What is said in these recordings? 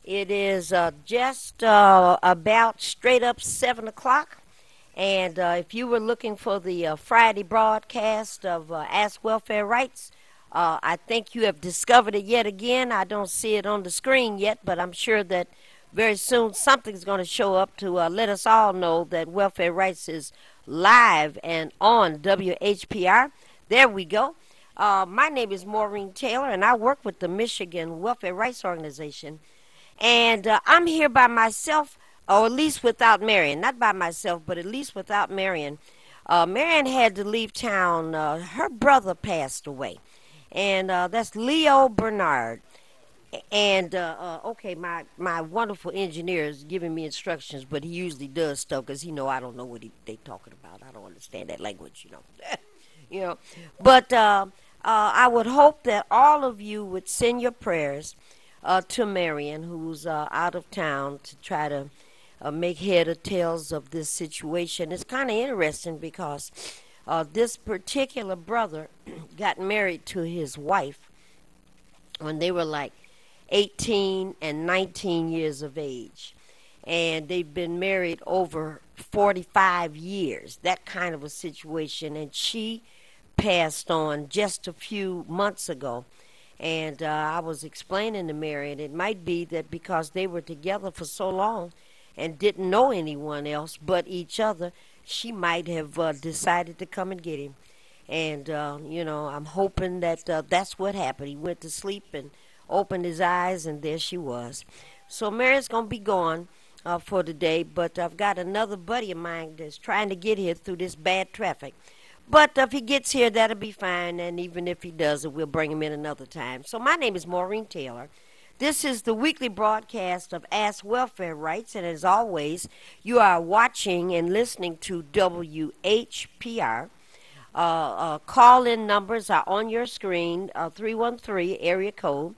It is just about straight up 7 o'clock. And if you were looking for the Friday broadcast of Ask Welfare Rights, I think you have discovered it yet again. I don't see it on the screen yet, but I'm sure that very soon something's going to show up to let us all know that Welfare Rights is live and on WHPR. There we go. My name is Maureen Taylor, and I work with the Michigan Welfare Rights Organization. And I'm here by myself, or at least without Marion. Not by myself, but at least without Marion. Marion had to leave town. Her brother passed away. And that's Leo Bernard. And okay, my wonderful engineer is giving me instructions, but he usually does stuff because he know I don't know what they talking about. I don't understand that language. you know. But I would hope that all of you would send your prayers to Marion, who's out of town, to try to make head or tails of this situation. It's kind of interesting because this particular brother got married to his wife when they were like 18 and 19 years of age. And they've been married over 45 years, that kind of a situation. And she passed on just a few months ago. And I was explaining to Marion, it might be that because they were together for so long and didn't know anyone else but each other, she might have decided to come and get him. And, I'm hoping that that's what happened. He went to sleep and opened his eyes, and there she was. So Marion's going to be gone for today, but I've got another buddy of mine that's trying to get here through this bad traffic. But if he gets here, that'll be fine. And even if he doesn't, we'll bring him in another time. So my name is Maureen Taylor. This is the weekly broadcast of Ask Welfare Rights. And as always, you are watching and listening to WHPR. Call-in numbers are on your screen, 313 area code,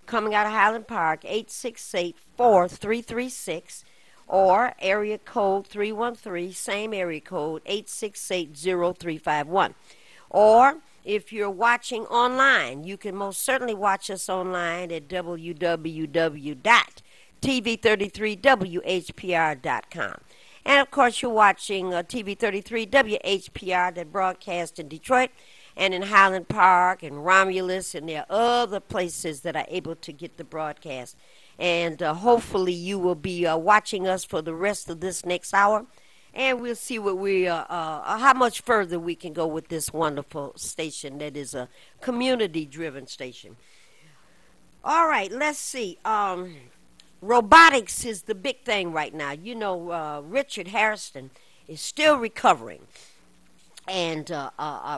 coming out of Highland Park, 868-4336. Or area code 313, same area code, 868-0351. Or if you're watching online, you can most certainly watch us online at www.tv33whpr.com. And of course, you're watching TV33 WHPR that broadcasts in Detroit and in Highland Park and Romulus, and there are other places that are able to get the broadcast. And hopefully you will be watching us for the rest of this next hour, and we'll see what how much further we can go with this wonderful station that is a community-driven station. All right, let's see. Robotics is the big thing right now. Richard Harrison is still recovering. And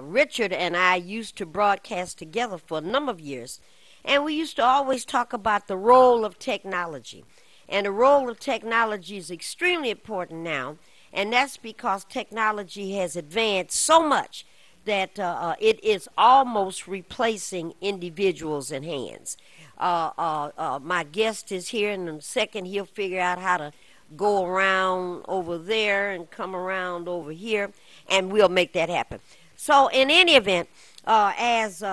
Richard and I used to broadcast together for a number of years. And we used to always talk about the role of technology. And the role of technology is extremely important now. And that's because technology has advanced so much that it is almost replacing individuals and hands. My guest is here, and in a second he'll figure out how to go around over there and come around over here, and we'll make that happen. So in any event, as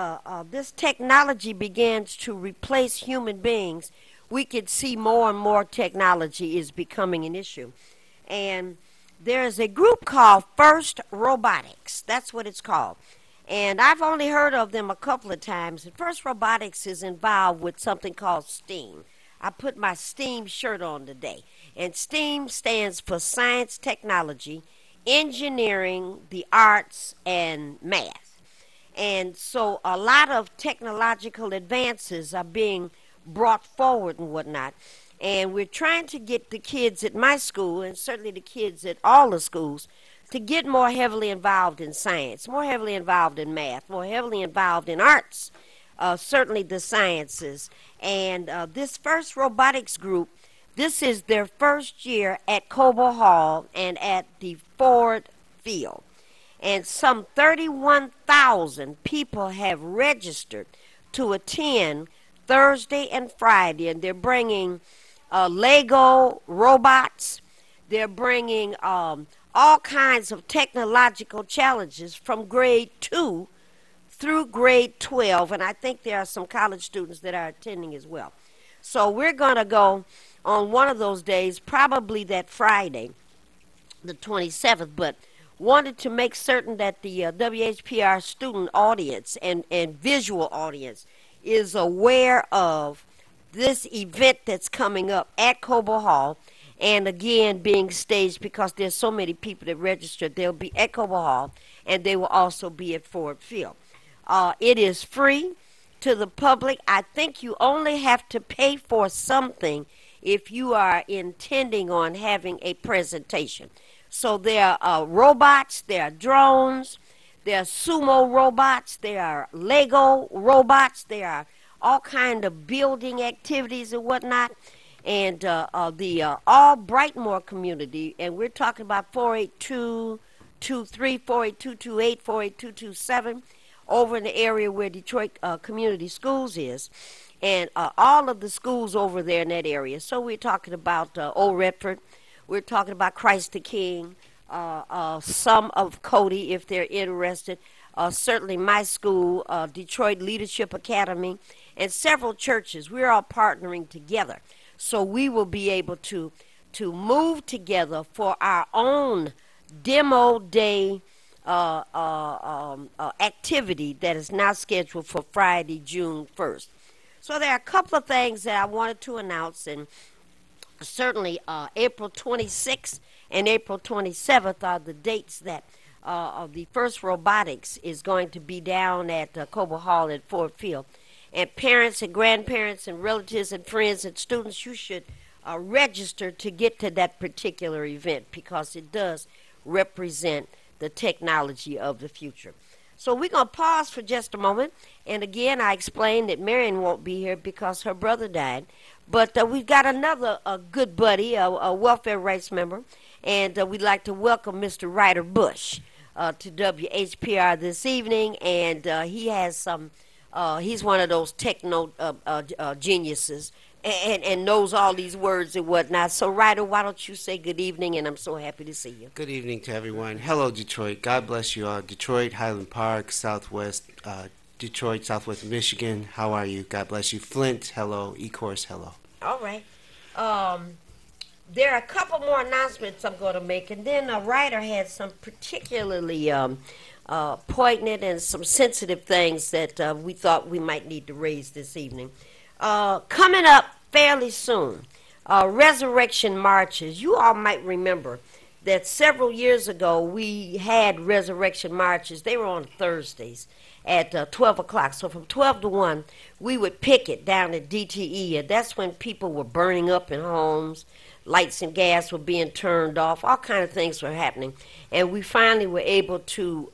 this technology begins to replace human beings, we could see more and more technology is becoming an issue. And there is a group called First Robotics. That's what it's called. And I've only heard of them a couple of times. And First Robotics is involved with something called STEAM. I put my STEAM shirt on today. And STEAM stands for Science, Technology, Engineering, the Arts, and Math. And so a lot of technological advances are being brought forward and whatnot. And we're trying to get the kids at my school, and certainly the kids at all the schools, to get more heavily involved in science, more heavily involved in math, more heavily involved in arts, certainly the sciences. And this First Robotics group, this is their first year at Cobo Hall and at the Ford Field. And some 31,000 people have registered to attend Thursday and Friday. And they're bringing Lego robots. They're bringing all kinds of technological challenges from grade 2 through grade 12. And I think there are some college students that are attending as well. So we're going to go on one of those days, probably that Friday, the 27th, but wanted to make certain that the WHPR student audience and visual audience is aware of this event that's coming up at Cobo Hall, and again being staged because there's so many people that registered. They'll be at Cobo Hall, and they will also be at Ford Field. It is free to the public. I think you only have to pay for something if you are intending on having a presentation. So there are robots, there are drones, there are sumo robots, there are Lego robots, there are all kind of building activities and whatnot. And the all Brightmore community, and we're talking about 48223, 48228, 48227, over in the area where Detroit Community Schools is, and all of the schools over there in that area. So we're talking about Old Redford, we're talking about Christ the King, some of Cody if they're interested, certainly my school, Detroit Leadership Academy, and several churches. We're all partnering together. So we will be able to move together for our own demo day activity that is now scheduled for Friday, June 1st. So there are a couple of things that I wanted to announce, and certainly April 26th and April 27th are the dates that the first robotics is going to be down at Cobo Hall at Ford Field. And parents and grandparents and relatives and friends and students, you should register to get to that particular event because it does represent the technology of the future. So we're going to pause for just a moment. And again, I explained that Marion won't be here because her brother died. But we've got another good buddy, a welfare rights member, and we'd like to welcome Mr. Ryder Bush to WHPR this evening. And he has some... he's one of those techno geniuses and knows all these words and whatnot. So, Ryder, why don't you say good evening, and I'm so happy to see you. Good evening to everyone. Hello, Detroit. God bless you all. Detroit, Highland Park, Southwest Detroit, Southwest Michigan. How are you? God bless you. Flint, hello. Ecorse, hello. All right. There are a couple more announcements I'm going to make, and then Ryder had some particularly... poignant and some sensitive things that we thought we might need to raise this evening. Coming up fairly soon, resurrection marches. You all might remember that several years ago we had resurrection marches. They were on Thursdays at 12 o'clock. So from 12 to 1, we would picket down at DTE, and that's when people were burning up in homes. Lights and gas were being turned off. All kind of things were happening. And we finally were able to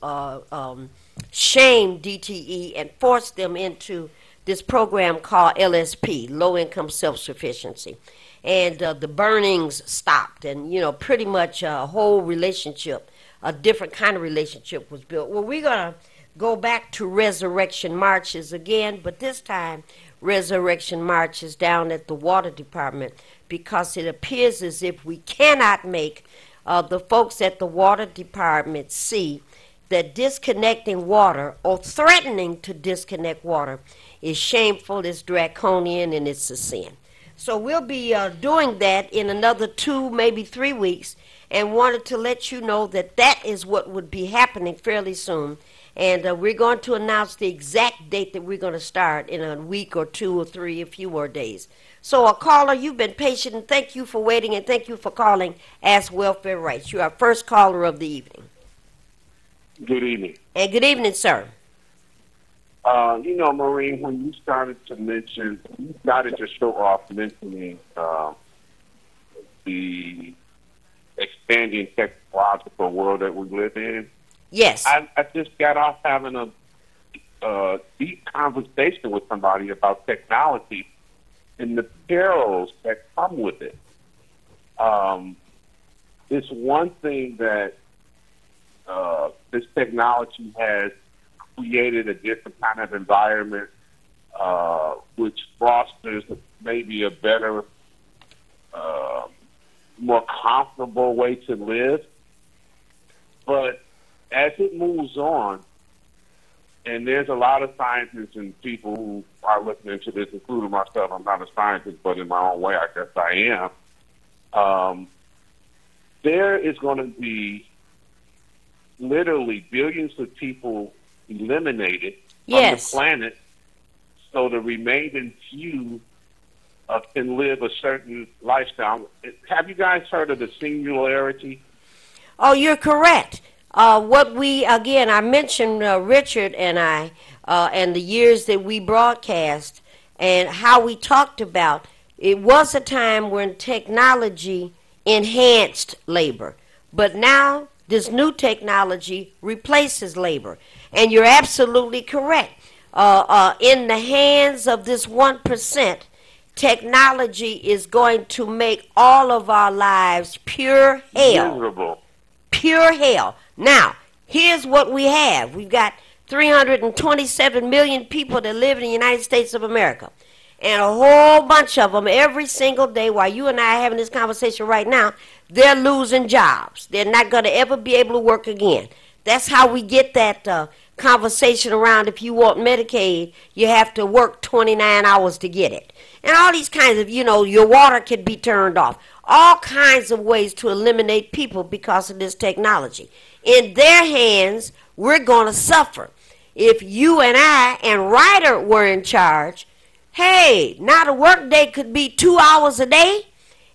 shame DTE and force them into this program called LSP, Low Income Self-Sufficiency. And the burnings stopped. And, you know, pretty much a whole relationship, a different kind of relationship was built. Well, we're going to go back to resurrection marches again, but this time resurrection marches down at the water department, because it appears as if we cannot make the folks at the water department see that disconnecting water or threatening to disconnect water is shameful, it's draconian, and it's a sin. So we'll be doing that in another 2, maybe 3 weeks, and wanted to let you know that that is what would be happening fairly soon. And we're going to announce the exact date that we're going to start in a week or 2 or 3, a few more days. So, a caller, you've been patient, and thank you for waiting, and thank you for calling Ask Welfare Rights. You're our first caller of the evening. Good evening. And good evening, sir. You know, Maureen, when you started to mention, you started to show off mentioning the expanding technological world that we live in. Yes. I just got off having a deep conversation with somebody about technology and the perils that come with it. It's one thing that this technology has created a different kind of environment which fosters maybe a better, more comfortable way to live. But as it moves on, And there's a lot of scientists and people who are listening to this, including myself. I'm not a scientist, but in my own way, I guess I am. There is going to be literally billions of people eliminated from the planet, so the remaining few can live a certain lifestyle. Have you guys heard of the singularity? Oh, you're correct. I mentioned Richard and I, and the years that we broadcast and how we talked about, it was a time when technology enhanced labor. But now this new technology replaces labor. And you're absolutely correct. In the hands of this 1%, technology is going to make all of our lives pure hell. Miserable. Pure hell. Now, here's what we have. We've got 327 million people that live in the United States of America. And a whole bunch of them every single day while you and I are having this conversation right now, they're losing jobs. They're not going to ever be able to work again. That's how we get that conversation around if you want Medicaid, you have to work 29 hours to get it. And all these kinds of, your water could be turned off. All kinds of ways to eliminate people because of this technology. In their hands, we're going to suffer. If you and I and Ryder were in charge, hey, now the workday could be 2 hours a day.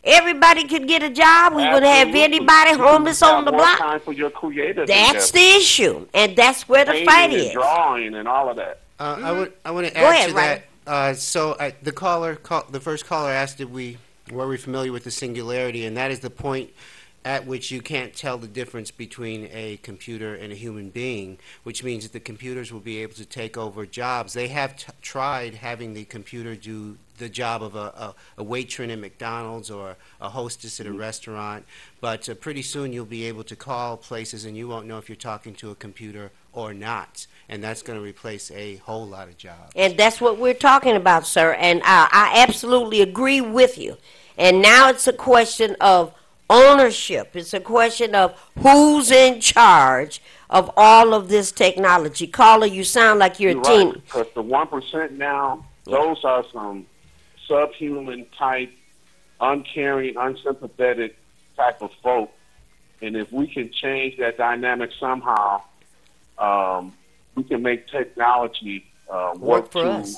Everybody could get a job. We wouldn't have anybody homeless on the block. Time for your creative that's the issue, and that's where the fight is. Drawing and all of that. I want to add to that. The first caller asked if were we familiar with the singularity, and that is the point at which you can't tell the difference between a computer and a human being, which means that the computers will be able to take over jobs. They have tried having the computer do the job of a waitress at McDonald's or a hostess at a restaurant, but pretty soon you'll be able to call places and you won't know if you're talking to a computer or not, and that's going to replace a whole lot of jobs. And that's what we're talking about, sir, and I absolutely agree with you. And now it's a question of ownership. It's a question of who's in charge of all of this technology. Caller, you sound like you're a teen. Because the 1% now, those are some subhuman type, uncaring, unsympathetic type of folk. And if we can change that dynamic somehow, we can make technology work for us.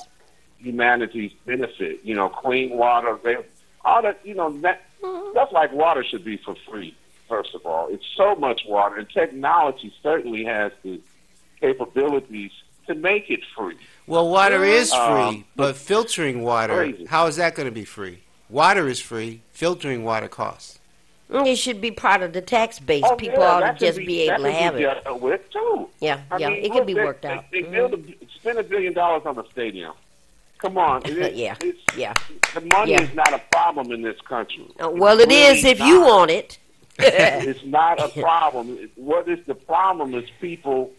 Humanity's benefit. Clean water, all that. Stuff like water should be for free. First of all, it's so much water, and technology certainly has the capabilities to make it free. Well, water is free, but filtering water, how is that going to be free? Water is free. Filtering water costs. It should be part of the tax base. People ought to just be able to have it. With too. Yeah, it can be worked out. They spend $1 billion on the stadium. Come on. Yeah. The money is not a problem in this country. Well, it really is if you want it. It's not a problem. What is the problem is people.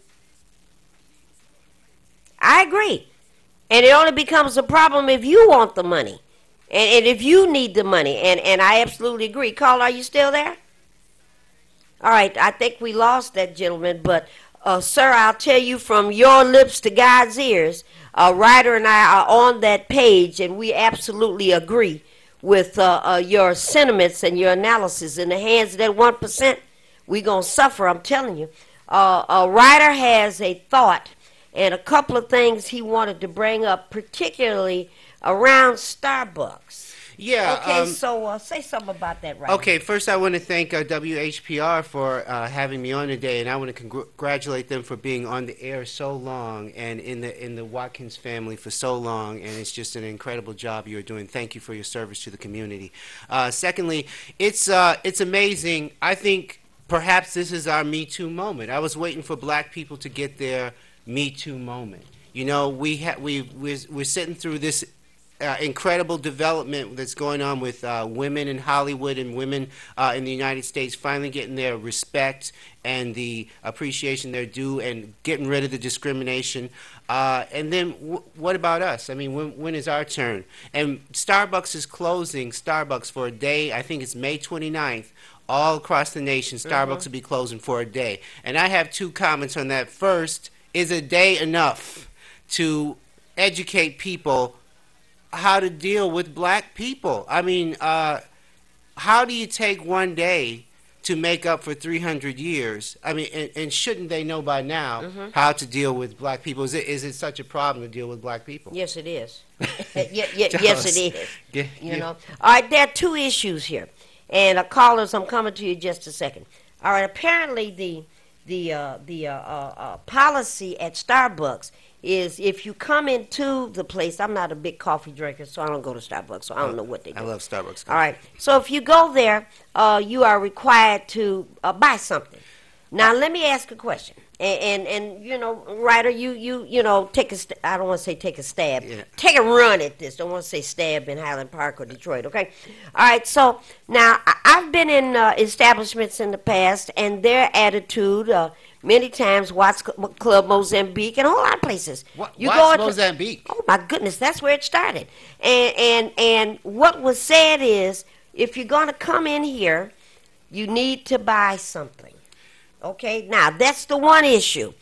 I agree. And it only becomes a problem if you want the money. And if you need the money. And I absolutely agree. Carl, are you still there? All right. I think we lost that gentleman. But, sir, I'll tell you from your lips to God's ears, Ryder and I are on that page, and we absolutely agree with your sentiments and your analysis. In the hands of that 1%, we're going to suffer, I'm telling you. Ryder has a thought and a couple of things he wanted to bring up, particularly around Starbucks. Yeah. Okay, so say something about that, Ryder. Okay, first I want to thank WHPR for having me on today, and I want to congratulate them for being on the air so long and in the Watkins family for so long, and it's just an incredible job you're doing. Thank you for your service to the community. Secondly, it's amazing. I think perhaps this is our Me Too moment. I was waiting for black people to get their Me Too moment. We're sitting through this incredible development that's going on with women in Hollywood and women in the United States finally getting their respect and the appreciation they're due and getting rid of the discrimination. And then what about us? I mean, when is our turn? And Starbucks is closing Starbucks for a day. I think it's May 29th. All across the nation, Starbucks will be closing for a day. And I have two comments on that. First, is a day enough to educate people how to deal with black people? I mean, how do you take one day to make up for 300 years? I mean, and shouldn't they know by now how to deal with black people? Is it such a problem to deal with black people? Yes, it is. Yes, it is. Yeah, You know. All right, there are two issues here, and callers, I'm coming to you in just a second. All right, apparently the policy at Starbucks is if you come into the place. I'm not a big coffee drinker, so I don't go to Starbucks, so I don't know what they do. I love Starbucks. All right, so if you go there, you are required to buy something. Now, let me ask a question. And you know, Ryder, you know, I don't want to say take a stab. Yeah. Take a run at this. Don't want to say stab in Highland Park or Detroit, okay? All right, so now I've been in establishments in the past, and their attitude, many times, Watts Club Mozambique, and a whole lot of places. Watts into Mozambique? Oh, my goodness, that's where it started. And what was said is, if you're going to come in here, you need to buy something. Okay, now that's the one issue.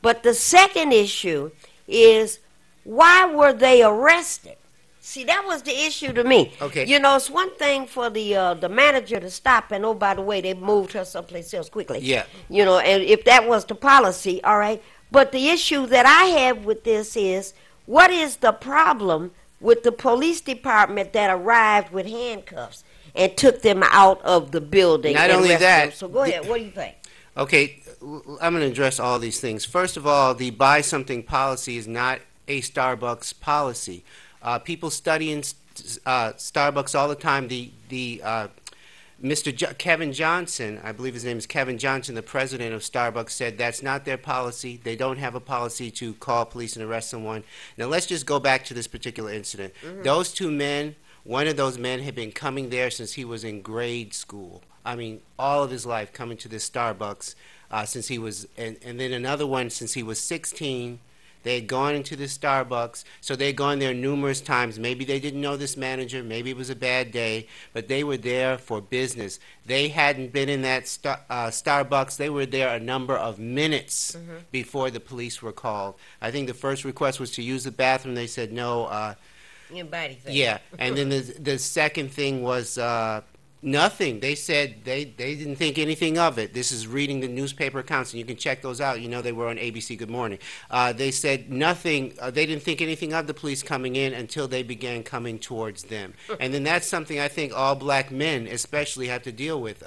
But the second issue is, why were they arrested? See, that was the issue to me. Okay. You know, it's one thing for the manager to stop, and oh, by the way, they moved her someplace else quickly. Yeah. You know, and if that was the policy, all right. But the issue that I have with this is, what is the problem with the police department that arrived with handcuffs and took them out of the building? Not and only arrested that, them? So go ahead. What do you think? Okay, I'm going to address all these things. First of all, the buy something policy is not a Starbucks policy. People study in Starbucks all the time. Kevin Johnson, I believe his name is Kevin Johnson, the president of Starbucks, said that's not their policy. They don't have a policy to call police and arrest someone. Now, let's just go back to this particular incident. Those two men, one of those men had been coming there since he was in grade school. I mean, all of his life coming to this Starbucks since he was, and then another one since he was 16. They had gone into the Starbucks, so they had gone there numerous times. Maybe they didn't know this manager, maybe it was a bad day, but they were there for business. They hadn't been in that Starbucks. They were there a number of minutes before the police were called. I think the first request was to use the bathroom. They said no. Yeah, and then the second thing was nothing. They said they didn't think anything of it. This is reading the newspaper accounts, and you can check those out. You know, they were on ABC Good Morning. They said nothing. They didn't think anything of the police coming in until they began coming towards them. And then that's something I think all black men especially have to deal with.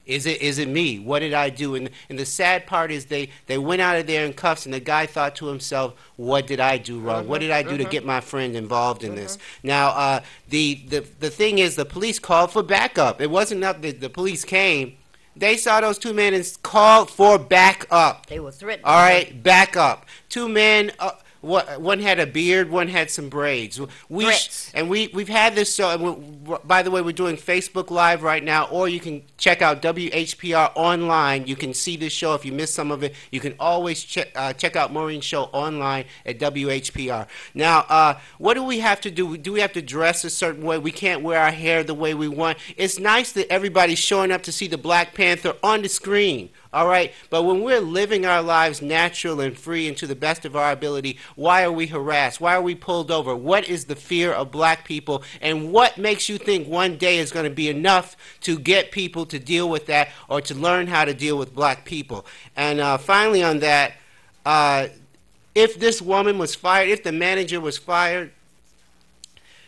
Is it me? What did I do? And the sad part is they went out of there in cuffs, and the guy thought to himself, what did I do wrong? What did I do to get my friend involved in this? Now, the thing is, the police called for backup. It wasn't enough that the police came. They saw those two men and called for backup. They were threatened. All right, backup. Two men. One had a beard, one had some braids. We've had this show. And by the way, we're doing Facebook Live right now, or you can check out WHPR online. You can see this show if you missed some of it. You can always check out Maureen's show online at WHPR. Now, what do we have to do? Do we have to dress a certain way? We can't wear our hair the way we want. It's nice that everybody's showing up to see the Black Panther on the screen. All right, but when we're living our lives natural and free and to the best of our ability, why are we harassed? Why are we pulled over? What is the fear of black people? And what makes you think one day is going to be enough to get people to deal with that or to learn how to deal with black people? And finally on that, if this woman was fired, if the manager was fired,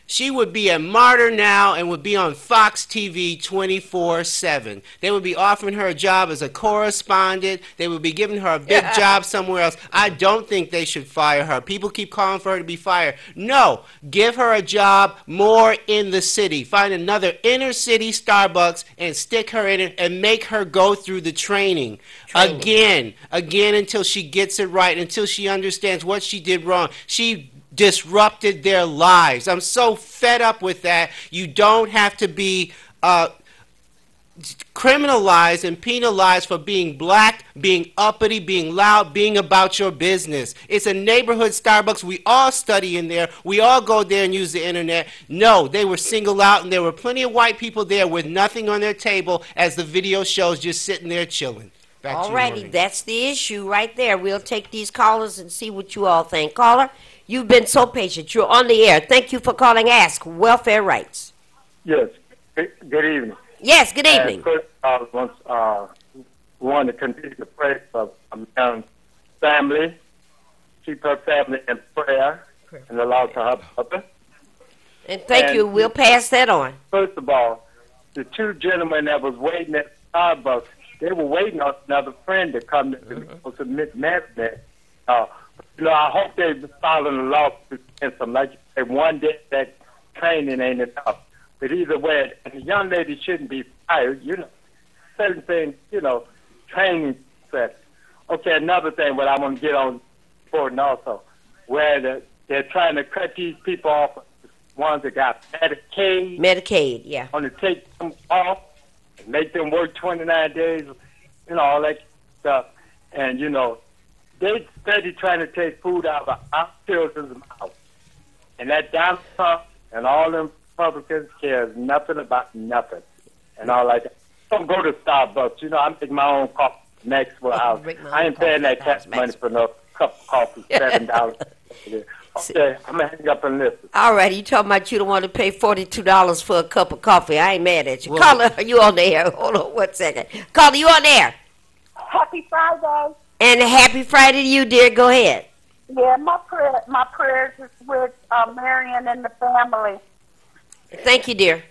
she would be a martyr now and would be on Fox TV 24/7. They would be offering her a job as a correspondent. They would be giving her a big job somewhere else. I don't think they should fire her. People keep calling for her to be fired. No, give her a job more in the city. Find another inner city Starbucks and stick her in it and make her go through the training. Again until she gets it right, until she understands what she did wrong. She disrupted their lives. I'm so fed up with that. You don't have to be criminalized and penalized for being black, being uppity, being loud, being about your business. It's a neighborhood Starbucks. We all study in there. We all go there and use the internet. No, they were singled out, and there were plenty of white people there with nothing on their table, as the video shows, just sitting there chilling. Back to All you, righty, Maureen. that's the issue right there. We'll take these callers and see what you all think. Caller, you've been so patient. You're on the air. Thank you for calling Ask Welfare Rights. Yes. Good evening. Yes, good evening. And first, I want to continue to pray for Mary's family, keep her family in prayer, and allow to her brother. And thank you. We'll pass that on. First of all, the two gentlemen that was waiting at Starbucks, they were waiting on another friend to come to submit management. I hope they following the law against them. Like you say, one day that training ain't enough. But either way, and the young lady shouldn't be fired. Certain things, training set. Okay, another thing, what I want to get on board also, where they're trying to cut these people off, ones that got Medicaid, yeah. want to take them off and make them work 29 days, all that stuff. And, they steady trying to take food out of our children's mouth. And that Donald Trump and all them Republicans cares nothing about nothing and all like that. Don't go to Starbucks. I make my own coffee next to the house. I ain't paying that tax money for no cup of coffee, $7. Okay, I'm going to hang up and listen. All right, you talking about you don't want to pay $42 for a cup of coffee. I ain't mad at you. Well, Caller, are you on the air? Hold on 1 second. Caller, you on the air? Happy Friday. And happy Friday to you, dear. Go ahead. Yeah, my prayers is with Marion and the family. Thank you, dear.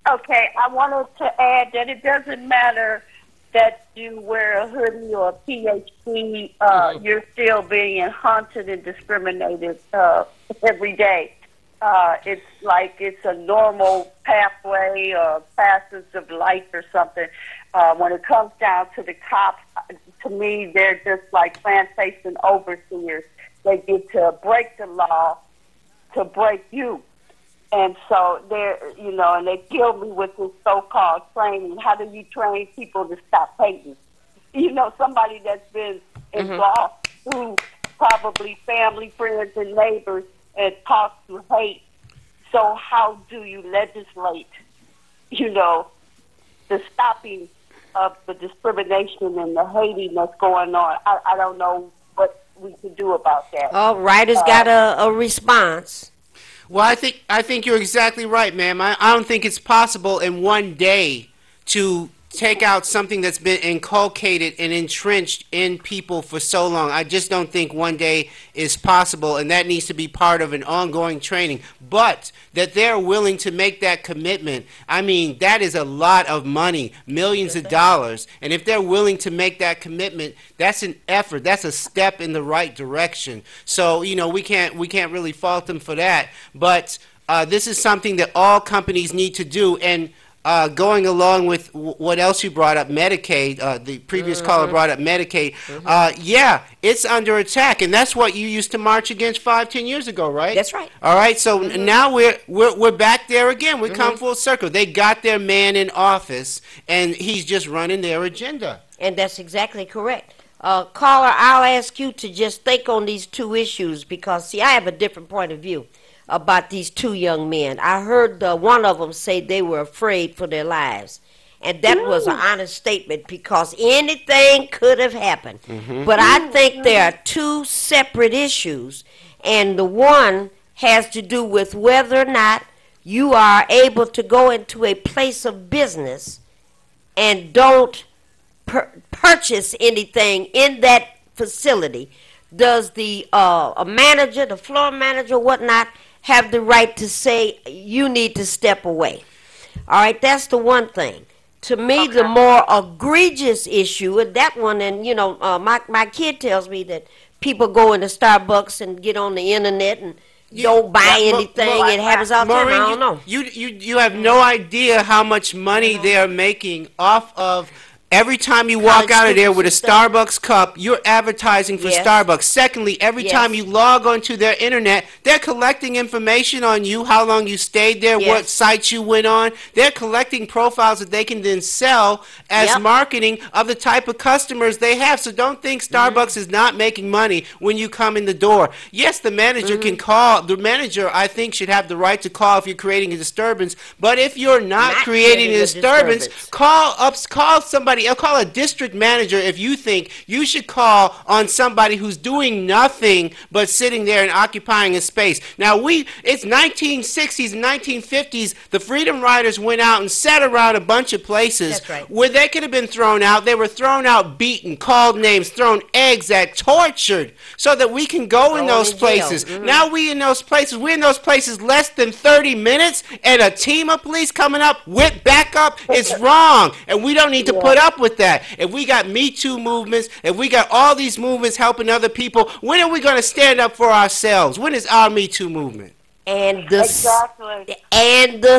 Okay, I wanted to add that it doesn't matter that you wear a hoodie or a PhD, you're still being hunted and discriminated every day. It's like it's a normal pathway or passage of life or something. When it comes down to the cops, to me, they're just like plantation overseers. They get to break the law to break you. And so they're, and they kill me with this so-called training. How do you train people to stop hating? Somebody that's been involved through probably family, friends, and neighbors and taught to hate. So how do you legislate, the stopping of the discrimination and the hating that's going on? I don't know what we can do about that. All right, has got a response. Well, I think you're exactly right, ma'am. I don't think it's possible in one day to take out something that's been inculcated and entrenched in people for so long. I just don't think one day is possible, and that needs to be part of an ongoing training. But that they're willing to make that commitment, I mean, that is a lot of money, millions of dollars. And if they're willing to make that commitment, that's an effort. That's a step in the right direction. So, we can't really fault them for that. But this is something that all companies need to do. And going along with what else you brought up, Medicaid, the previous caller brought up Medicaid. Yeah, it's under attack, and that's what you used to march against 5-10 years ago, right? That's right. All right, so now we're back there again. We come full circle. They got their man in office, and he's just running their agenda. And that's exactly correct. Caller, I'll ask you to just think on these two issues because, see, I have a different point of view about these two young men. I heard one of them say they were afraid for their lives. And that was an honest statement because anything could have happened. But I think there are two separate issues. And the one has to do with whether or not you are able to go into a place of business and don't purchase anything in that facility. Does the a manager, the floor manager, whatnot, have the right to say you need to step away? All right, that's the one thing. To me, the more egregious issue, and that one, and my kid tells me that people go into Starbucks and get on the internet and don't buy anything. It happens all the time. I don't know. You have no idea how much money they are making off of. Every time you walk out of there with a Starbucks cup, you're advertising for Starbucks. Secondly, every time you log onto their internet, they're collecting information on you, how long you stayed there, what sites you went on. They're collecting profiles that they can then sell as marketing of the type of customers they have. So don't think Starbucks is not making money when you come in the door. Yes, the manager can call. The manager, I think, should have the right to call if you're creating a disturbance. But if you're not creating a disturbance, call somebody somebody else. Call a district manager if you think you should call on somebody who's doing nothing but sitting there and occupying a space. Now, it's 1960s and 1950s. The Freedom Riders went out and sat around a bunch of places where they could have been thrown out. They were thrown out, beaten, called names, thrown eggs at, tortured, so that we can go in those places. Now we in those places. We're in those places less than 30 minutes, and a team of police coming up, whip back up. It's wrong, and we don't need to put up with that. If we got Me Too movements, if we got all these movements helping other people, when are we going to stand up for ourselves? When is our Me Too movement? And the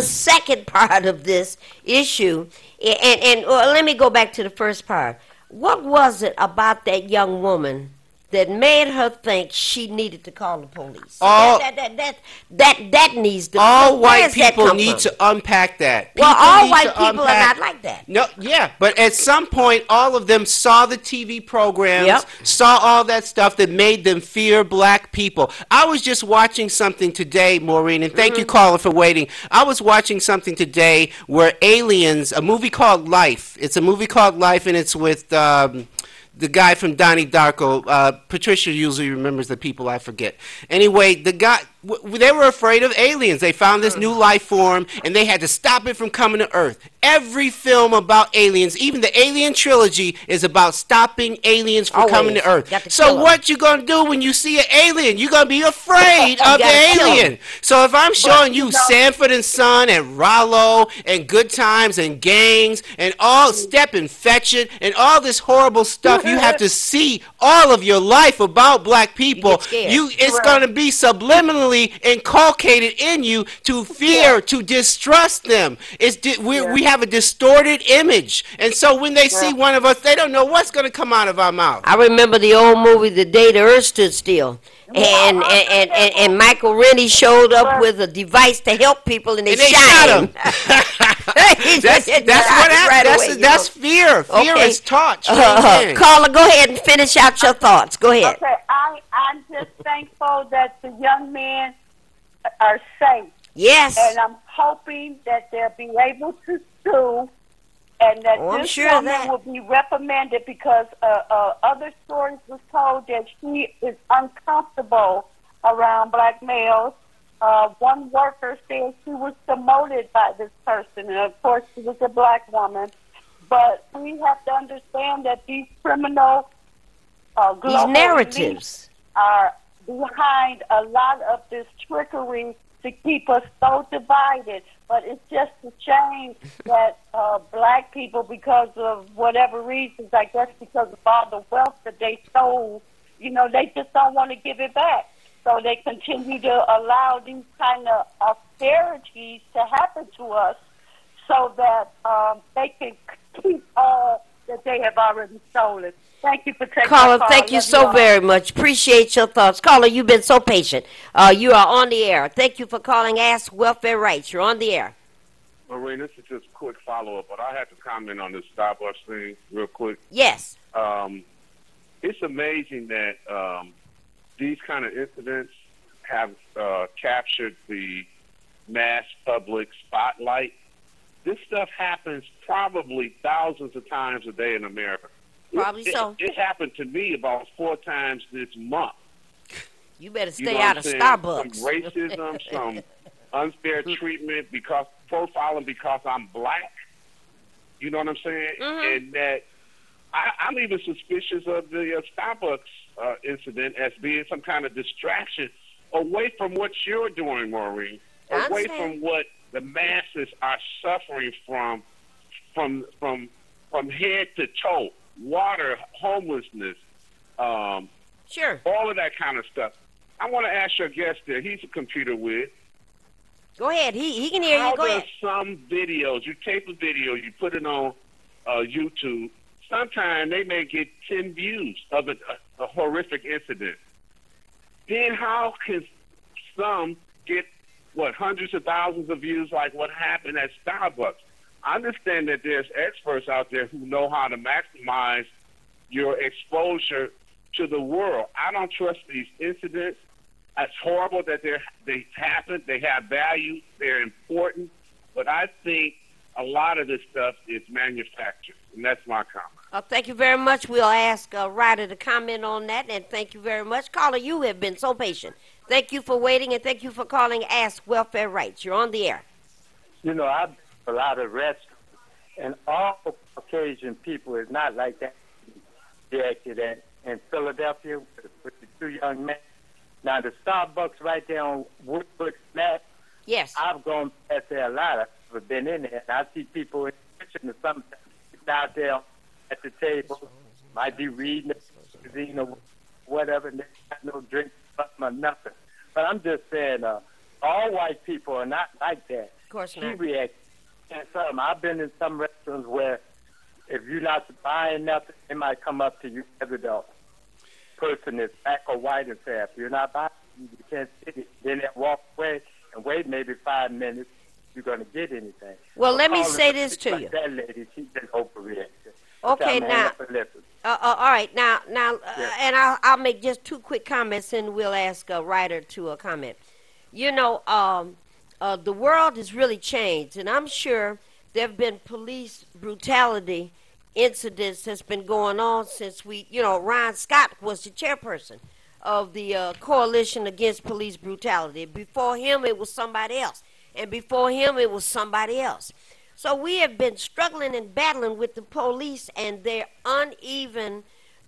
second part of this issue, and let me go back to the first part. What was it about that young woman that made her think she needed to call the police? That needs to. All white people need to unpack that. Well, all white people are not like that. No, yeah, but at some point, all of them saw the TV programs, saw all that stuff that made them fear black people. I was just watching something today, Maureen, and thank you, caller, for waiting. I was watching something today where aliens, a movie called Life. It's a movie called Life, and it's with the guy from Donnie Darko. Patricia usually remembers the people, I forget. Anyway, the guy, they were afraid of aliens. They found this new life form, and they had to stop it from coming to Earth. Every film about aliens, even the Alien trilogy, is about stopping aliens from coming to Earth. So what you gonna do when you see an alien? You're gonna be afraid of the alien. So if I'm showing you Sanford and Son and Rollo and Good Times and Gangs and all Step and Fetch It and all this horrible stuff, you have to see all of your life about black people. It's gonna be subliminally inculcated in you to fear, to distrust them. We have a distorted image, and so when they see one of us, they don't know what's going to come out of our mouth. I remember the old movie The Day the Earth Stood Still, and Michael Rennie showed up with a device to help people, and they shot him. That's what happened. That's fear. Fear is taught. Carla, go ahead and finish out your thoughts. Go ahead. Okay, I'm just thankful that the young men are safe. Yes. And I'm hoping that they'll be able to sue, and that this woman will be reprimanded, because other stories was told that she is uncomfortable around black males. One worker said she was demoted by this person, and of course she was a black woman. But we have to understand that these criminal global narratives are behind a lot of this trickery to keep us so divided. But it's just a shame that black people, because of whatever reasons, I guess because of all the wealth that they stole, they just don't want to give it back. So they continue to allow these kind of austerities to happen to us, so that they can keep all that they have already stolen. Thank you for taking Caller, thank you so very much. Appreciate your thoughts. Caller, you've been so patient. You are on the air. Thank you for calling Ask Welfare Rights. You're on the air. Maureen, this is just a quick follow-up, but I have to comment on this Starbucks thing real quick. Yes. It's amazing that these kind of incidents have captured the mass public spotlight. This stuff happens probably thousands of times a day in America. Probably so. It happened to me about 4 times this month. You better stay out of Starbucks. Some racism, some unfair treatment, profiling because I'm black. You know what I'm saying? And that I'm even suspicious of the Starbucks incident as being some kind of distraction away from what you're doing, Maureen. Away from what the masses are suffering from head to toe. Water, homelessness, sure, all of that kind of stuff. I want to ask your guest there. He's a computer whiz. Go ahead. He can hear you. Go ahead. Some videos, you tape a video, you put it on YouTube. Sometimes they may get 10 views of a horrific incident. Then how can some get, hundreds of thousands of views like what happened at Starbucks? I understand that there's experts out there who know how to maximize your exposure to the world. I don't trust these incidents. It's horrible that they happen. They have value. They're important. But I think a lot of this stuff is manufactured, and that's my comment. Thank you very much. We'll ask Ryder to comment on that, and thank you very much. Caller, you have been so patient. Thank you for waiting, and thank you for calling Ask Welfare Rights. You're on the air. You know, I've been to a lot of restaurants, and all Caucasian people is not like that. Reacted in Philadelphia with the two young men. Now, the Starbucks right there on Woodward Map, Yes. I've gone past there a lot. I've never been in there, and I see people in the kitchen or something out there at the table, might be reading a magazine or whatever, and they got no drink or nothing. But I'm just saying, all white people are not like that. Of course She not. reacts. And some, I've been in some restaurants where if you're not buying nothing, they might come up to you, whether the person is black or white, and say, if you're not buying, you can't sit it. Then they walk away and wait maybe 5 minutes. You're going to get anything. Well, But let me calling say a this chick to like you. That lady, she's been overreacting. Okay, Tell me, now, hang up and listen. all right, now, Yeah. and I'll make just two quick comments, and we'll ask Ryder to comment. You know, the world has really changed, and I'm sure there have been police brutality incidents that's been going on since Ron Scott was the chairperson of the Coalition Against Police Brutality. Before him, it was somebody else, and before him, it was somebody else. So we have been struggling and battling with the police and their uneven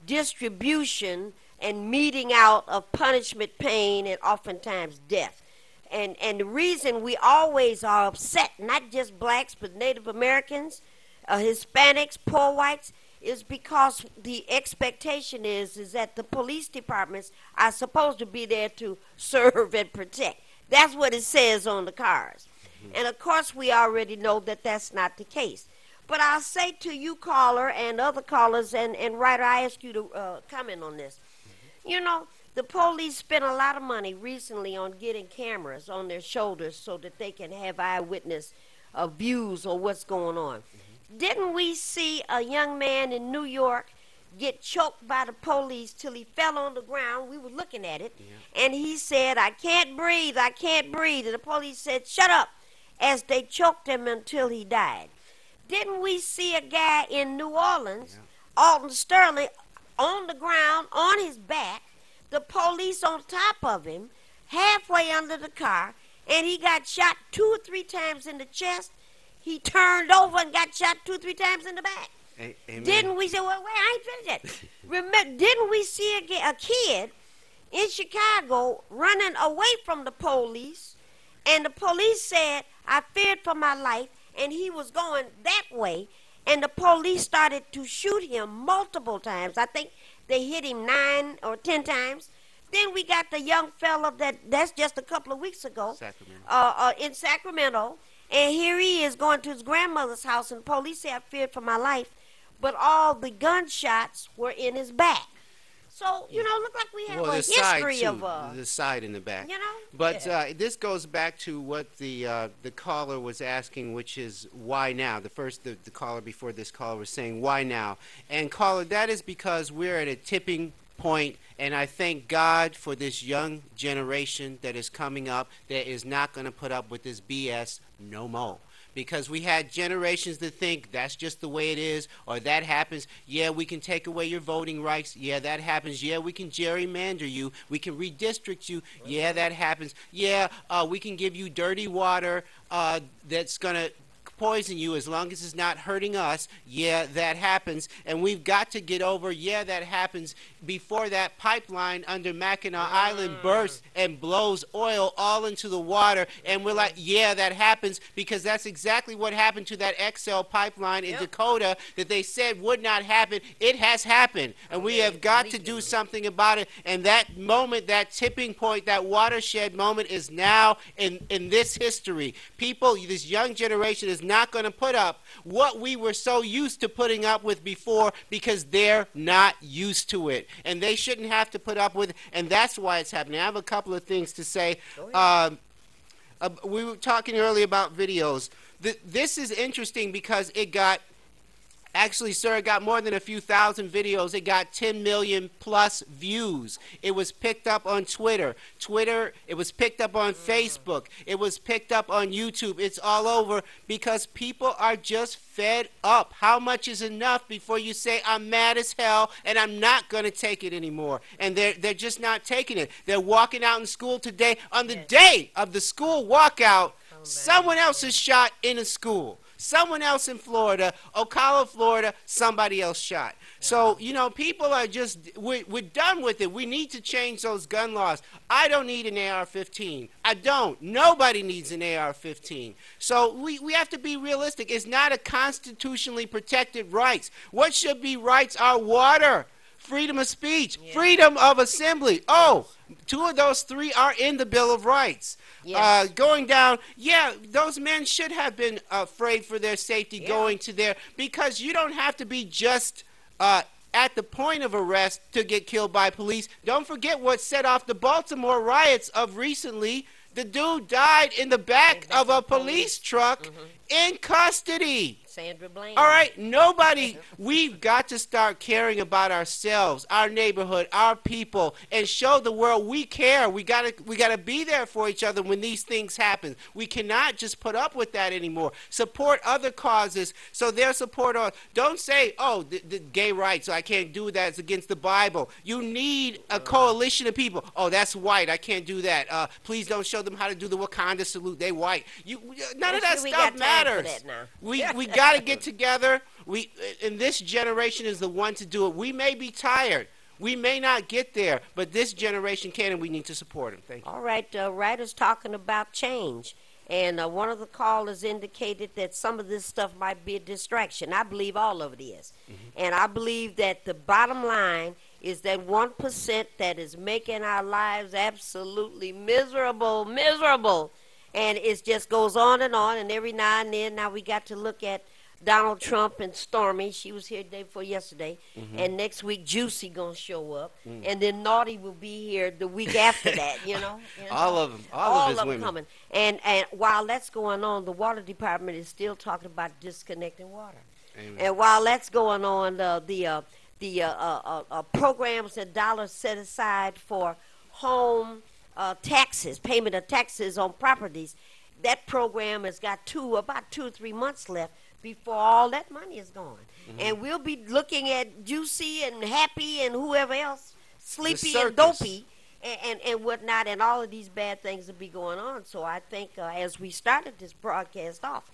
distribution and meting out of punishment, pain, and oftentimes death. And the reason we always are upset, not just blacks, but Native Americans, Hispanics, poor whites, is because the expectation is that the police departments are supposed to be there to serve and protect. That's what it says on the cars. And of course, we already know that that's not the case. But I'll say to you, caller, and other callers, and Ryder, I ask you to comment on this. You know, the police spent a lot of money recently on getting cameras on their shoulders so that they can have eyewitness views of what's going on. Didn't we see a young man in New York get choked by the police till he fell on the ground? We were looking at it, and he said, "I can't breathe, I can't breathe." And the police said, "Shut up," as they choked him until he died. Didn't we see a guy in New Orleans, Alton Sterling, on the ground, on his back, the police on top of him, halfway under the car, and he got shot 2 or 3 times in the chest? He turned over and got shot 2 or 3 times in the back. Amen. Didn't we say, well, wait, I ain't finished yet. Remember, didn't we see a kid in Chicago running away from the police, and the police said, "I feared for my life," and he was going that way, and the police started to shoot him multiple times. I think they hit him 9 or 10 times. Then we got the young fella that's just a couple of weeks ago in Sacramento, and here he is going to his grandmother's house, and the police said, "I feared for my life," but all the gunshots were in his back. So, look like we have a history of the side in the back. You know? But this goes back to what the caller was asking, which is why now? The caller before this caller was saying, why now? And caller, that is because we're at a tipping point, and I thank God for this young generation that is coming up that is not going to put up with this BS no more. Because we had generations that think that's just the way it is, or that happens. Yeah, we can take away your voting rights. Yeah, that happens. Yeah, we can gerrymander you. We can redistrict you. Yeah, that happens. Yeah, we can give you dirty water that's going to poison you as long as it's not hurting us. Yeah, that happens. And we've got to get over, yeah, that happens, before that pipeline under Mackinac Island bursts and blows oil all into the water. And we're like, yeah, that happens, because that's exactly what happened to that XL pipeline in Dakota that they said would not happen. It has happened. And we have got to do something about it. And that moment, that tipping point, that watershed moment is now in this history. People, this young generation is not going to put up what we were so used to putting up with before, because they're not used to it. And they shouldn't have to put up with it, and that's why it's happening. I have a couple of things to say. We were talking earlier about videos. This is interesting because it got Actually, sir, it got more than a few thousand videos. It got 10 million plus views. It was picked up on Twitter. It was picked up on Facebook. It was picked up on YouTube. It's all over because people are just fed up. How much is enough before you say, I'm mad as hell and I'm not going to take it anymore? And they're just not taking it. They're walking out in school today. On the day of the school walkout, someone else is shot in a school. Someone else in Florida, Ocala, Florida, somebody else shot. So, you know, people are just, we're done with it. We need to change those gun laws. I don't need an AR-15. I don't. Nobody needs an AR-15. So we have to be realistic. It's not a constitutionally protected right. What should be rights are water, freedom of speech, freedom of assembly. Oh, 2 of those 3 are in the Bill of Rights. Yes. Going down, those men should have been afraid for their safety going to there, because you don't have to be just at the point of arrest to get killed by police. Don't forget what set off the Baltimore riots of recently. The dude died in the back of a police truck in custody. Sandra Bland. All right, nobody, we've got to start caring about ourselves, our neighborhood, our people, and show the world we care. We gotta be there for each other when these things happen. We cannot just put up with that anymore. Support other causes so their support on. Don't say, oh, the gay rights, so I can't do that, it's against the Bible. You need a coalition of people. Oh, that's white, I can't do that. Please don't show them how to do the Wakanda salute, they white. None of that stuff matters. We got to get together. And this generation is the one to do it. We may be tired. We may not get there, but this generation can, and we need to support them. Thank you. All right, writers talking about change. And one of the callers indicated that some of this stuff might be a distraction. I believe all of it is. And I believe that the bottom line is that 1% that is making our lives absolutely miserable. And it just goes on, and every now and then, now we got to look at Donald Trump and Stormy. She was here the day before yesterday. And next week, Juicy going to show up. And then Naughty will be here the week after that, you know. All of them. All of them women. coming. And while that's going on, the water department is still talking about disconnecting water. Amen. And while that's going on, the programs and dollars set aside for home taxes, payment of taxes on properties, that program has got about 2 or 3 months left before all that money is gone. And we'll be looking at Juicy and Happy and whoever else, Sleepy and Dopey and whatnot, and all of these bad things will be going on. So I think as we started this broadcast off,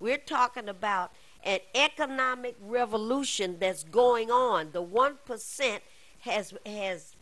we're talking about an economic revolution that's going on. The 1% has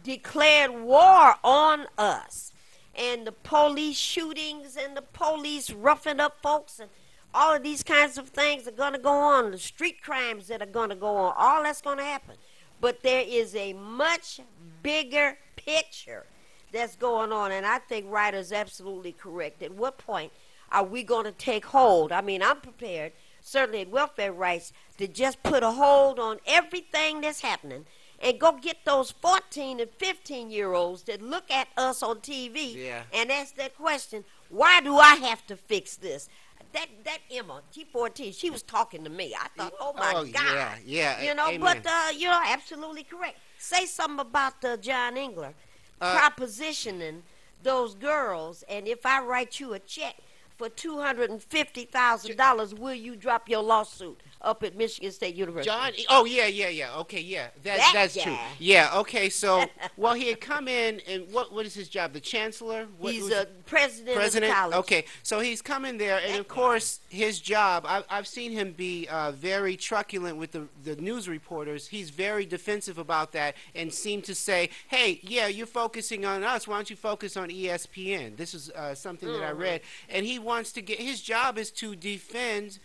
declared war on us. And the police shootings and the police roughing up folks and all of these kinds of things are going to go on. The street crimes that are going to go on, all that's going to happen. But there is a much bigger picture that's going on, and I think Ryder's absolutely correct. At what point are we going to take hold? I mean, I'm prepared, certainly at Welfare Rights, to just put a hold on everything that's happening and go get those 14 and 15-year-olds that look at us on TV and ask that question, why do I have to fix this? That Emma, T14, she was talking to me. I thought, oh, my God. Yeah. You know, Amen. but, you know, absolutely correct. Say something about John Engler propositioning those girls, and if I write you a check for $250,000, will you drop your lawsuit up at Michigan State University? John, okay, yeah, that's true. Yeah, okay, so, well, he had come in, and what is his job, the chancellor? He's a president of the college. Okay, so he's come in there, and of course, his job, I've seen him be very truculent with the news reporters. He's very defensive about that and seemed to say, hey, yeah, you're focusing on us, why don't you focus on ESPN? This is something that I read, and he wants to get, his job is to defend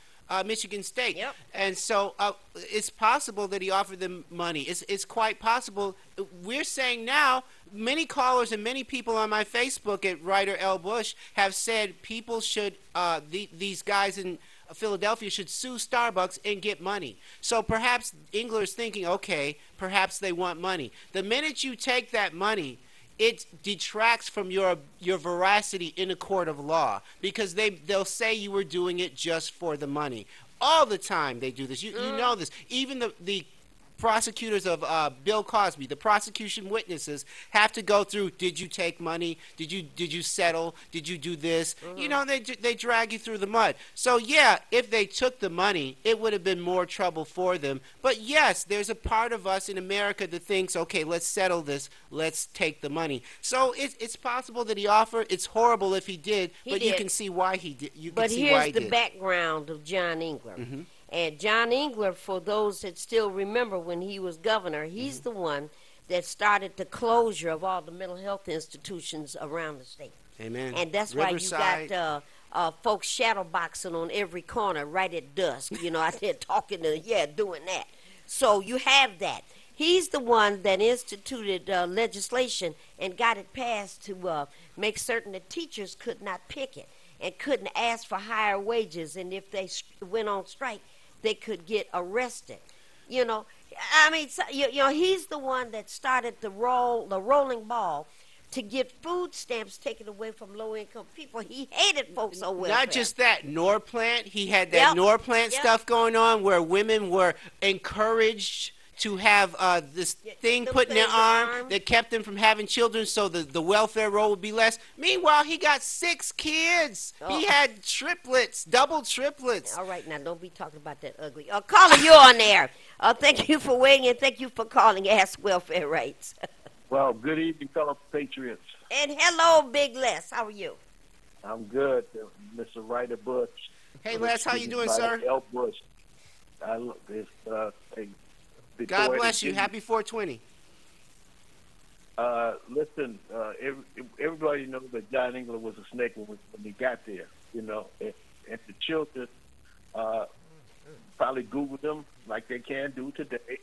Michigan State. Yep. And so it's possible that he offered them money. It's quite possible. We're saying now, many callers and many people on my Facebook at Ryder L. Bush have said people should, these guys in Philadelphia should sue Starbucks and get money. So perhaps Engler's thinking, okay, perhaps they want money. The minute you take that money, it detracts from your veracity in a court of law, because they'll say you were doing it just for the money. all the time they do this. You know this. Even the prosecutors of Bill Cosby, the prosecution witnesses have to go through, did you take money? Did you settle? Did you do this? You know, they drag you through the mud. So, yeah, if they took the money, it would have been more trouble for them. But, yes, there's a part of us in America that thinks, okay, let's settle this. Let's take the money. So it's possible that he offered. It's horrible if he did, but you can see why he did. But here's the background of John Engler. And John Engler, for those that still remember when he was governor, he's the one that started the closure of all the mental health institutions around the state. Amen. And that's Riverside. why you got folks shadow boxing on every corner right at dusk, out there talking doing that. So you have that. He's the one that instituted legislation and got it passed to make certain that teachers could not picket and couldn't ask for higher wages, and if they went on strike, they could get arrested. He's the one that started the rolling ball to get food stamps taken away from low-income people. He hated folks on welfare. Not just that, Norplant. He had that Norplant stuff going on where women were encouraged to have this thing put in their arm that kept them from having children, so the welfare roll would be less. Meanwhile, he got 6 kids. He had triplets, double triplets. All right, now don't be talking about that ugly. Caller, you're on there. Thank you for waiting, and thank you for calling Ask Welfare Rights. Well, good evening, fellow patriots. And hello, Big Les. How are you? I'm good, Mr. Ryder Bush. Hey, Les, how you doing, sir? L. Bush. God bless you. Happy 420. Listen, everybody knows that John Engler was a snake when he got there, and the children probably Googled him like they can do today,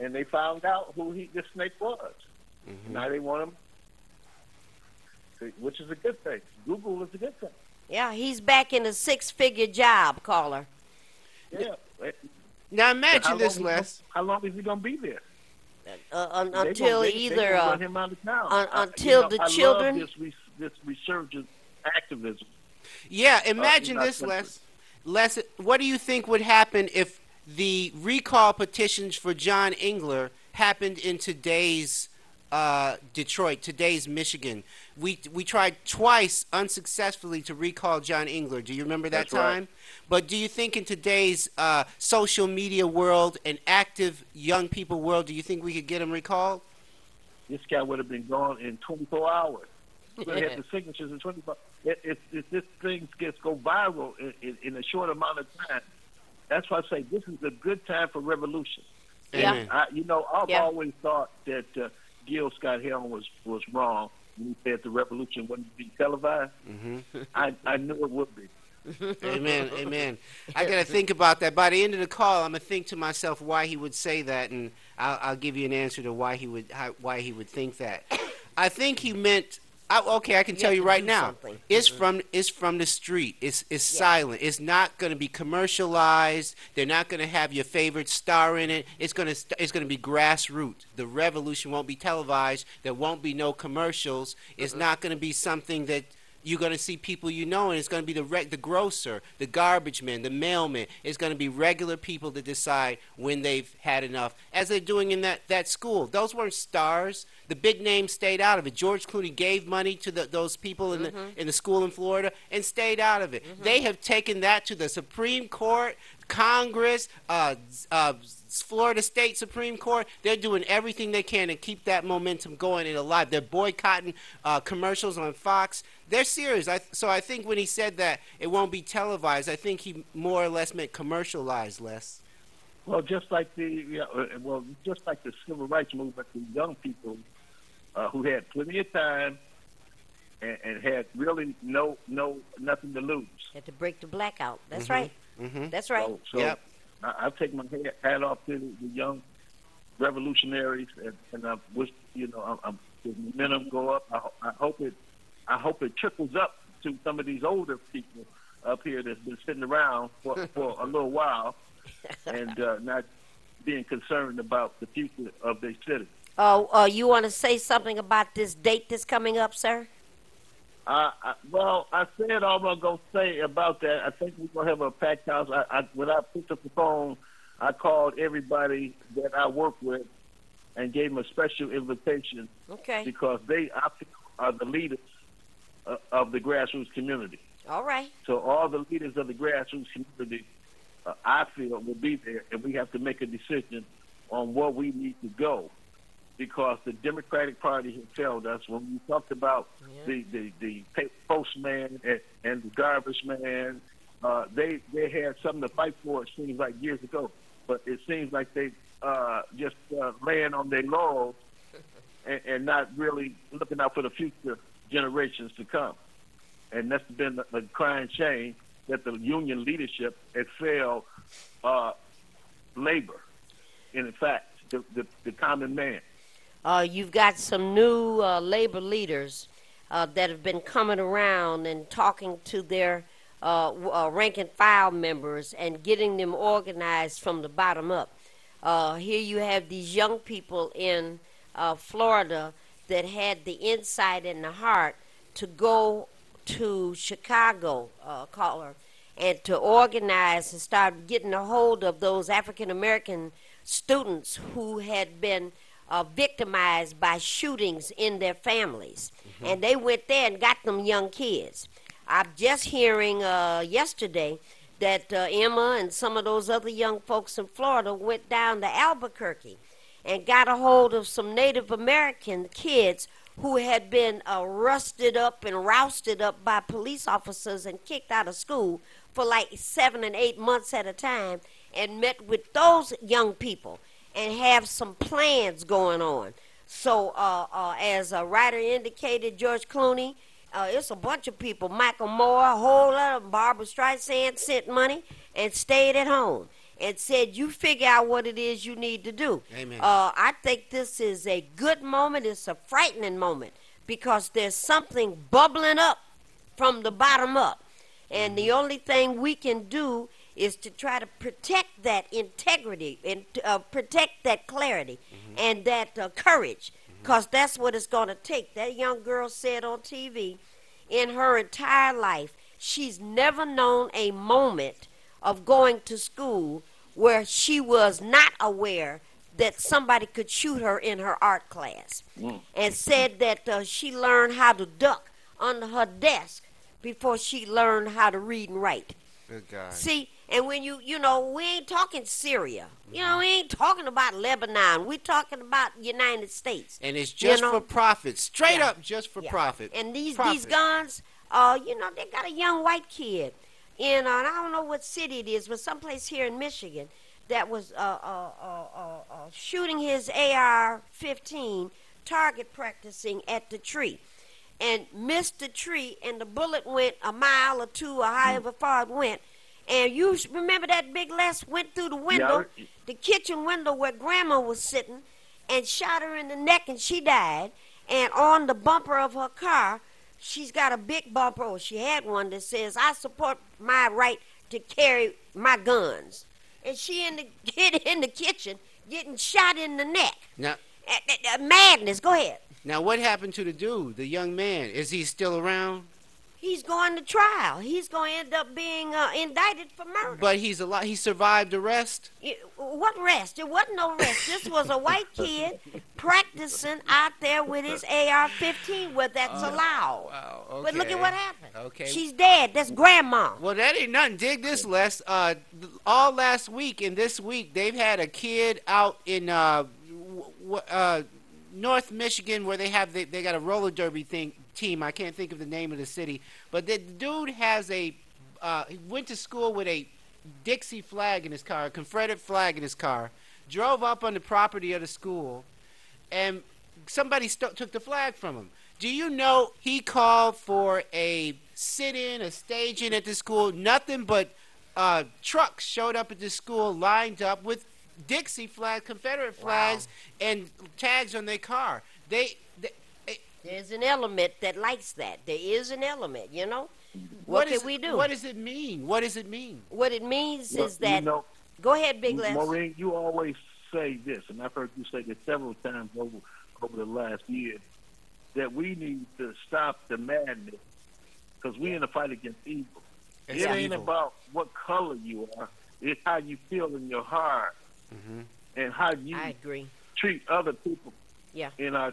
and they found out who the snake was. Now they want him, which is a good thing. Google is a good thing. Yeah, he's back in a 6-figure job, caller. Yeah. Now imagine this, Les. How long is he going to be there? Until they run him out of town. Until the children. I love this resurgent activism. Yeah, imagine this, Les. Les, what do you think would happen if the recall petitions for John Engler happened in today's Detroit, today's Michigan? We tried twice unsuccessfully to recall John Engler. Do you remember that time? Right. But do you think in today's social media world and active young people world, do you think we could get him recalled? This guy would have been gone in 24 hours. We would have had the signatures in 24 hours. If this thing go viral in a short amount of time, that's why I say this is a good time for revolution. Amen. I've always thought that Gil Scott-Heron was wrong when he said the revolution wouldn't be televised. I knew it would be. Amen, amen. I got to think about that. By the end of the call, I'm going to think to myself why he would say that, and I'll give you an answer to why he would think that. I think he meant. I can tell you right now. It's from the street. It's silent. It's not going to be commercialized. They're not going to have your favorite star in it. It's going to be grassroots. The revolution won't be televised. There won't be no commercials. It's not going to be something that you're going to see people and it's going to be the grocer, the garbage man, the mailman. It's going to be regular people that decide when they've had enough, as they're doing in that school. Those weren't stars. The big names stayed out of it. George Clooney gave money to those people in the school in Florida and stayed out of it. They have taken that to the Supreme Court, Congress, Florida State Supreme Court. They're doing everything they can to keep that momentum going and alive. They're boycotting commercials on Fox. They're serious. So I think when he said that it won't be televised, I think he more or less meant commercialized less. Well, just like the civil rights movement, the young people who had plenty of time and had really nothing to lose. Had to break the blackout. That's right. That's right. So yep. I take my hat off to the young revolutionaries, and I wish the momentum go up. I hope it trickles up to some of these older people up here that's been sitting around for a little while and not being concerned about the future of their city. Oh, you want to say something about this date that's coming up, sir? Well, I said all I'm going to say about that. I think we're going to have a packed house. When I picked up the phone, I called everybody that I work with and gave them a special invitation Okay. because I feel, are the leaders of the grassroots community. All right. So all the leaders of the grassroots community, I feel, will be there, and we have to make a decision on where we need to go, because the Democratic Party has failed us. When we talked about the postman and the garbage man, they had something to fight for. It seems like years ago, but it seems like they just laying on their laurels and not really looking out for the future generations to come. And that's been a crying shame that the union leadership has failed labor. And in fact, the common man. You've got some new labor leaders that have been coming around and talking to their rank and file members and getting them organized from the bottom up. Here you have these young people in Florida that had the insight and the heart to go to Chicago, and to organize and start getting a hold of those African American students who had been victimized by shootings in their families. Mm-hmm. And they went there and got them young kids. I'm just hearing yesterday that Emma and some of those other young folks in Florida went down to Albuquerque and got a hold of some Native American kids who had been rusted up and rousted up by police officers and kicked out of school for like 7 and 8 months at a time, and met with those young people and have some plans going on. So as a writer indicated, George Clooney, it's a bunch of people, Michael Moore, a whole lot of them, Barbara Streisand sent money and stayed at home and said, you figure out what it is you need to do. Amen. I think this is a good moment. It's a frightening moment because there's something bubbling up from the bottom up. And the only thing we can do is to try to protect that integrity and protect that clarity and that courage, because that's what it's going to take. That young girl said on TV, in her entire life, she's never known a moment of going to school where she was not aware that somebody could shoot her in her art class, and said that she learned how to duck under her desk before she learned how to read and write. Good God. See, and when you know, we ain't talking Syria. You know, we ain't talking about Lebanon. We're talking about United States. And it's just for profit. Straight up, just for profit. And these guns, you know, they got a young white kid in, I don't know what city it is, but someplace here in Michigan that was shooting his AR-15, target practicing at the tree, and missed the tree, and the bullet went a mile or two or however far it went. And you remember that Big Les went through the window, the kitchen window where Grandma was sitting, and shot her in the neck, and she died. And on the bumper of her car, she's got a big bumper, or she had one that says, I support my right to carry my guns. And she in the kitchen getting shot in the neck. Now, madness. Go ahead. Now, what happened to the dude, the young man? Is he still around? He's going to trial. He's going to end up being indicted for murder. But he's alive. He survived arrest? What rest? It wasn't no rest. This was a white kid practicing out there with his AR-15 where that's allowed. Wow, okay. But look at what happened. Okay. She's dead. That's Grandma. Well, that ain't nothing. Dig this, Les. All last week and this week, they've had a kid out in North Michigan where they got a roller derby team. I can't think of the name of the city, but the dude has he went to school with a Dixie flag in his car, a Confederate flag in his car, drove up on the property of the school, and somebody took the flag from him. Do you know he called for a sit-in, a stage-in at the school? Nothing but trucks showed up at the school lined up with Dixie flag, Confederate flags, and tags on their car. There's an element that likes that. There is an element, you know. What can we do? What does it mean? What does it mean? What it means is that. You know, go ahead, Big Les. Maureen, you always say this, and I've heard you say this several times over the last year, that we need to stop the madness because we in a fight against evil. It's It ain't evil. about what color you are. It's how you feel in your heart and how you I agree. treat other people Yeah. in our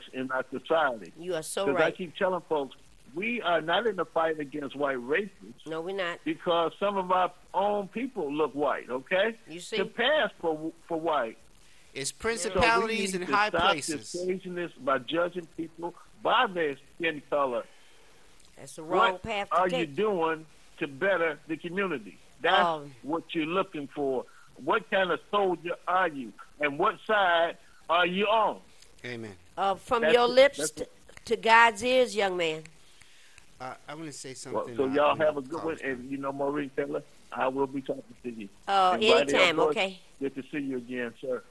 society. You are so Because I right. keep telling folks, we are not in a fight against white racists No, we're not. because some of our own people look white, okay? You see? To pass for white. It's So we principalities need and to high stop places. this craziness by judging people by their skin color. That's the wrong What path are to you take. doing to better the community? That's what you're looking for. What kind of soldier are you? And what side are you on? Amen. From That's your it. lips That's to God's ears, young man. I want to say Well, something. so y'all have a when good the one. call's done. And, Maureen Taylor, I will be talking to you. Invite Anytime, Elvis. okay? Good to see you again, sir.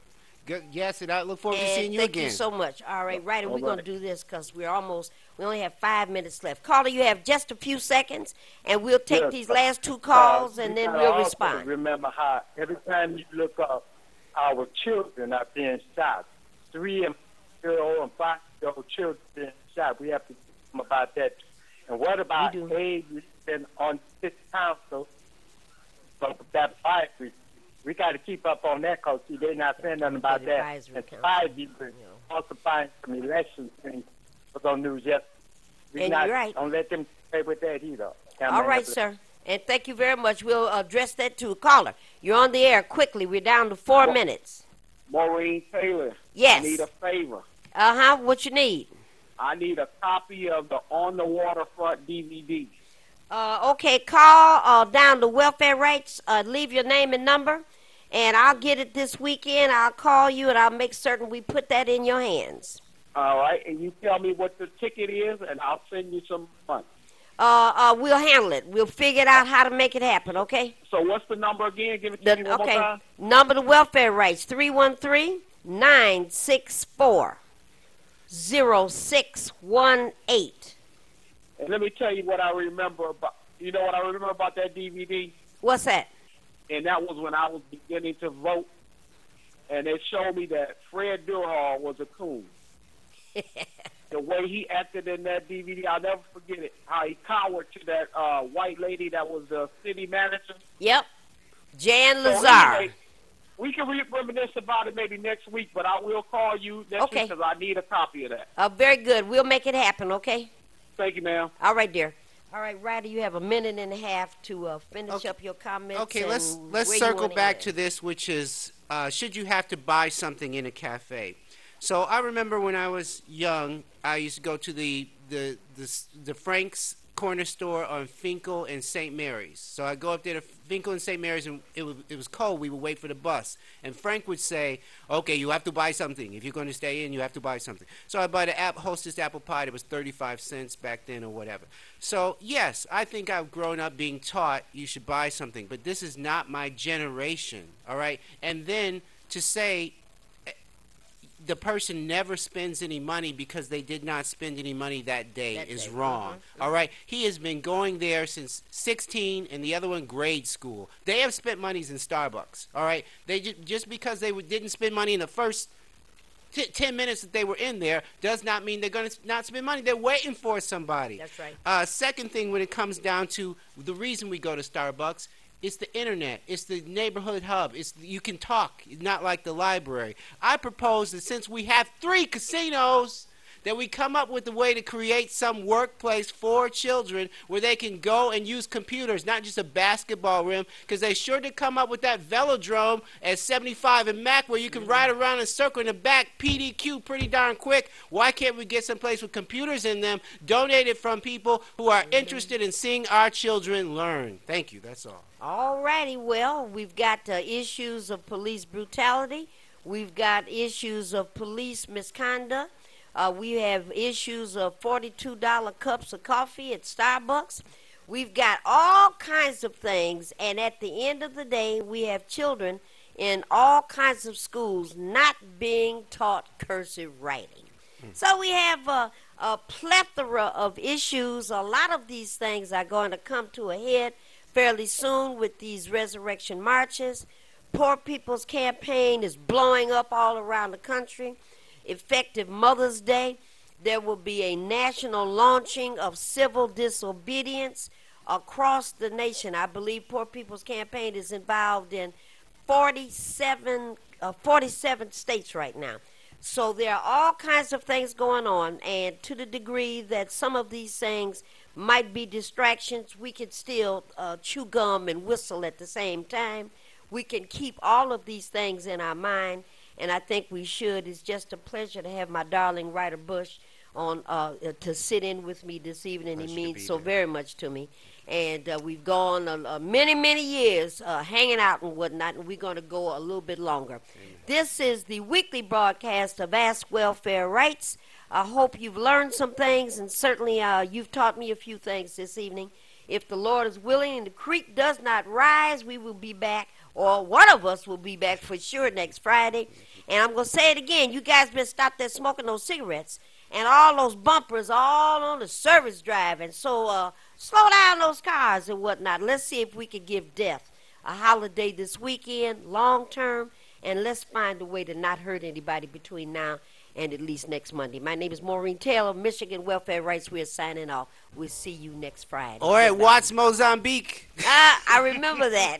Good. Yes, and I look forward to And seeing you thank again. you so much. All right, right, and All we're going to right. do this because we only have 5 minutes left. Caller, you have just a few seconds, and we'll take Yes. these last two calls, and we then gotta we'll also respond. Remember how every time you look up, our children are being shot. 3-year-old and 5-year-old children being shot. We have to do something about that. And what about We do. AIDS been on this council? But that advisory, we got to keep up on that because they're not saying nothing about That that. advisory And council, Spidey been also buying some election things was on news yesterday. We And not, you're right. Don't let them play with that either. All right, sir. And thank you very much. We'll address that to a caller. You're on the air quickly. We're down to 4 minutes. Maureen Taylor. Yes. I need a favor. Uh-huh. What you need? I need a copy of the On the Waterfront DVD. Okay, call down to welfare rights. Leave your name and number, and I'll get it this weekend. I'll call you, and I'll make certain we put that in your hands. All right, and you tell me what the ticket is, and I'll send you some money. We'll handle it. We'll figure out how to make it happen, okay? So what's the number again? Give it to me one more Okay, time. number to welfare rights, 313-964-0618. And let me tell you what I remember about. You know what I remember about that DVD? What's that? And that was when I was beginning to vote, and they showed me that Fred Durhal was a coon. The way he acted in that DVD, I'll never forget it. How he cowered to that white lady that was the city manager. Yep, Jan So Lazar. anyway, we can reminisce about it maybe next week, but I will call you next Okay. week because I need a copy of that. Very good. We'll make it happen, okay? Thank you, ma'am. All right, dear. All right, Ryder, you have a minute and a half to finish Okay. up your comments. Okay, and let's where you circle wanna back end. to this, which is should you have to buy something in a cafe? So I remember when I was young, I used to go to the Frank's corner store on Finkel and St. Mary's. So I go up there to Finkel and St. Mary's, and it was cold. We would wait for the bus, and Frank would say, "Okay, you have to buy something. If you're going to stay in, you have to buy something." So I bought a Hostess apple pie. It was 35 cents back then, or whatever. So yes, I think I've grown up being taught you should buy something, but this is not my generation. All right, and then to say the person never spends any money because they did not spend any money that day is wrong. All right? He has been going there since 16 and the other one grade school. They have spent monies in Starbucks. All right? They just because they didn't spend money in the first 10 minutes that they were in there does not mean they're going to not spend money. They're waiting for somebody. That's right. Second thing, when it comes down to the reason we go to Starbucks, it's the internet. It's the neighborhood hub. You can talk, not like the library. I propose that since we have 3 casinos, that we come up with a way to create some workplace for children where they can go and use computers, not just a basketball rim, because they sure did come up with that velodrome at 75 and Mac where you can ride around in a circle in the back, PDQ, pretty darn quick. Why can't we get some place with computers in them, donated from people who are interested in seeing our children learn? Thank you. That's all. All righty. Well, we've got issues of police brutality. We've got issues of police misconduct. We have issues of $42 cups of coffee at Starbucks. We've got all kinds of things, and at the end of the day, we have children in all kinds of schools not being taught cursive writing. So we have a plethora of issues. A lot of these things are going to come to a head fairly soon with these resurrection marches. Poor People's Campaign is blowing up all around the country. Effective Mother's Day. There will be a national launching of civil disobedience across the nation. I believe Poor People's Campaign is involved in 47 states right now. So there are all kinds of things going on, and to the degree that some of these things might be distractions, we can still chew gum and whistle at the same time. We can keep all of these things in our mind, and I think we should. It's just a pleasure to have my darling Ryder Bush on to sit in with me this evening. He means so very much to me. And we've gone many, many years hanging out and whatnot, and we're going to go a little bit longer. Amen. This is the weekly broadcast of Ask Welfare Rights. I hope you've learned some things, and certainly you've taught me a few things this evening. If the Lord is willing and the creek does not rise, we will be back, or one of us will be back for sure next Friday. And I'm going to say it again. You guys better stop that smoking those cigarettes and all those bumpers all on the service drive. And so slow down those cars and whatnot. Let's see if we can give death a holiday this weekend, long term, and let's find a way to not hurt anybody between now and at least next Monday. My name is Maureen Taylor, Michigan Welfare Rights. We're signing off. We'll see you next Friday. Or at Watts, Mozambique. I remember that.